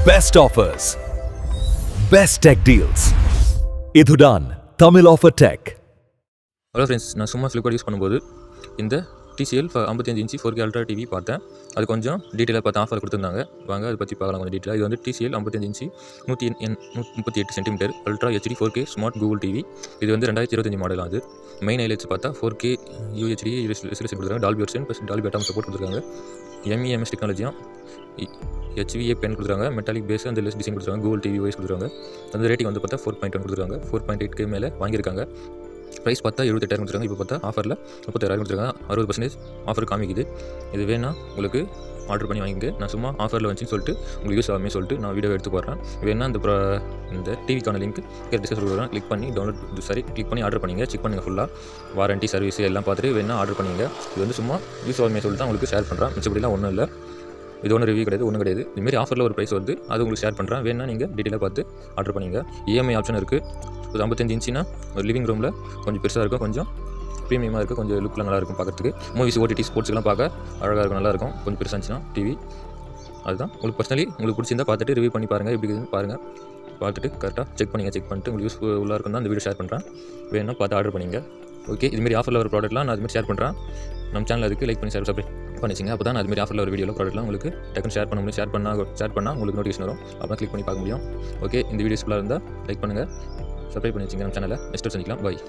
Best offers, best tech deals. இதுதான் Tamil offer tech. Hello friends, நான் சும்மா ஃப்ளிப்கார்ட் யூஸ் பண்ணும்போது இந்த TCL 55 inch 4K ultra TV பார்த்தேன். அது கொஞ்சம் டீட்டெயிலாக பார்த்து ஆஃபர் கொடுத்துருந்தாங்க. வாங்க அதை பற்றி பார்க்கலாம் கொஞ்சம் டீட்டெயிலாக. இது வந்து TCL 55 inch 138 centimetre ultra HD 4K smart Google TV. இது வந்து 2025 மாடல். அது மெயின் ஹைலைட்ஸ் பார்த்தா 4K UHD ரெசல்யூஷன் கொடுத்துருக்காங்க. Dolby version plus Dolby atom support கொடுத்துருக்காங்க. MEMS டெக்னாலஜியும் HVA பென் கொடுத்துருக்காங்க. மெட்டாலிக் பேஸ் அந்த லெஸ் டிசைன் கொடுத்துருக்காங்க. கூகுள் டிவி வைஸ் கொடுத்துருக்காங்க. அந்த ரேட்டிங் வந்து பார்த்தா 4.1 கொடுத்துருக்காங்க. 4.8K மேலே வாங்கியிருக்காங்க. ப்ரைஸ் பார்த்தா 78,000 கொடுத்துருக்காங்க. இப்போ பார்த்தா ஆஃபரில் 36,000 கொடுத்துருக்காங்க. 60% ஆஃபர் காமிக்குது. இது வேணால் உங்களுக்கு ஆர்டர் பண்ணி வாங்கிங்க. நான் சும்மா ஆஃபரில் வந்துச்சுன்னு சொல்லிட்டு உங்களுக்கு யூஸ் ஆகுமே சொல்லிட்டு நான் வீடியோ எடுத்து போடுறேன். வேணால் இந்த டிவிக்கான லிங்க் டிஸ்கஸ் கொடுக்குறேன். கிளிக் பண்ணி ஆர்டர் பண்ணிங்க. செக் பண்ணுங்கள் ஃபுல்லாக வாரண்டி சர்வீஸ் எல்லாம் பார்த்துட்டு வேணால் ஆர்டர் பண்ணிங்க. இது வந்து சும்மா யூஸ் ஆகுமே சொல்லிட்டு தான் உங்களுக்கு ஷேர் பண்ணுறேன். மிச்சப்படிலாம் ஒன்றும் இல்லை. இது ஒன்றும் ரிவ்யூ கிடையாது, ஒன்றும் கிடையாது. இதுமாரி ஆஃபரில் ஒரு ப்ரைஸ் வருது, அது உங்களுக்கு ஷேர் பண்ணுறேன். வேணால் நீங்கள் டீட்டெயிலாக பார்த்து ஆர்டர் பண்ணிங்க. EMI ஆப்ஷன் இருக்குது. ஒரு 55 இன்ச்சினா ஒரு லிவிங் ரூமில் கொஞ்சம் பெருசாக இருக்கும், கொஞ்சம் ப்ரீமியமாக இருக்குது, கொஞ்சம் லுக்கில் நல்லாயிருக்கும் பார்க்குறதுக்கு. மூவிஸ் OTT ஸ்போர்ட்ஸ்லாம் பார்க்க அழகாக இருக்கும், நல்லாயிருக்கும். கொஞ்சம் பெருசாக இருந்துச்சுன்னா டிவி. அதுதான் உங்களுக்கு பர்சனலி உங்களுக்கு பிடிச்சிருந்தா பார்த்துட்டு ரிவ்யூ பண்ணி பாருங்கள், எப்படி இருக்குதுன்னு பாருங்கள். பார்த்துட்டு கரெக்டாக செக் பண்ணிட்டு உங்களுக்கு யூஸ்ஃபுல்லாக இருக்கும் தான் இந்த வீடியோ ஷேர் பண்ணுறேன். வேணால் பார்த்து ஆர்டர் பண்ணிங்க. ஓகே, இதுமாரி ஆஃபரில் ஒரு ப்ராடக்ட்லாம் நான் அதுமாரி ஷேர் பண்ணுறேன். நம்ம சேனல் அதுக்கு லைக் பண்ணி சப்ஸ்கிரைப் பண்ணிச்சிங்க. அப்போ தான் அதுமாரி ஆஃபரில் ஒரு வீடியோவில் ப்ராடக்ட்லாம் உங்களுக்கு டக்குன்னு ஷேர் பண்ண முடியும். ஷேர் பண்ணால் உங்களுக்கு நோட்டிஃபிகேஷன் வரும். அப்போ கிளிக் பண்ணி பார்க்க முடியும். ஓகே, இந்த வீடியோஸ் ஃபுல்லாக இருந்தால் லைக் பண்ணுங்கள், சப்ஸ்கிரைப் பண்ணி வச்சுங்க நம்ம சேனலை. நெக்ஸ்ட் சந்திக்கலாம். பாய்.